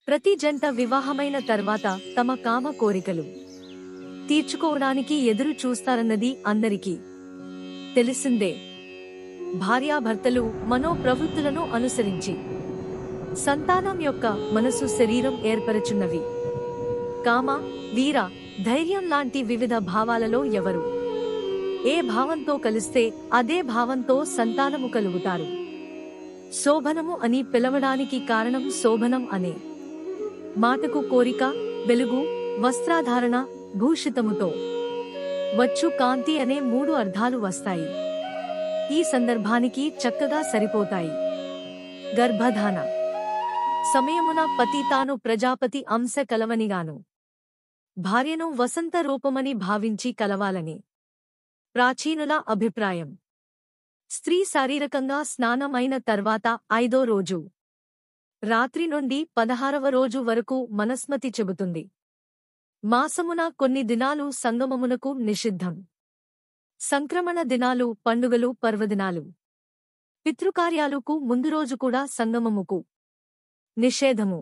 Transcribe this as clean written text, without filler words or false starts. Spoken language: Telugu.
ప్రతి జంట వివాహమైన తర్వాత తమ కామ కోరికలు తీర్చుకోవడానికి ఎదురు చూస్తారన్నది అందరికీ తెలిసిందే. భార్యాభర్తలు మనోప్రవృత్తులను అనుసరించి సంతానం యొక్క మనసు శరీరం ఏర్పరచున్నవి. కామ, వీర, ధైర్యం లాంటి వివిధ భావాలలో ఎవరు ఏ భావంతో కలిస్తే అదే భావంతో సంతానము కలుగుతారు. శోభనము అని పిలవడానికి కారణం శోభనం అనే మాటకు కోరిక, వెలుగు, వస్త్రాధారణ, భూషితముతో వచ్చు కాంతి అనే 3 అర్థాలు వస్తాయి. ఈ సందర్భానికి చక్కగా సరిపోతాయి. గర్భధాన సమయమున పతి తాను ప్రజాపతి అంశ కలవనిగాను భార్యను వసంత రూపమని భావించి కలవాలని ప్రాచీనుల అభిప్రాయం. స్త్రీ శారీరకంగా స్నానం అయిన తర్వాత 5వ రోజు రాత్రి నుండి 16వ రోజు వరకు మనస్మతి చెబుతుంది. మాసమున కొన్ని దినాలు సంగమమునకు నిషిద్ధం. సంక్రమణ దినాలు, పండుగలు, పర్వదినాలు, పితృకార్యాలకు ముందు రోజు కూడా సంగమముకు నిషేధము.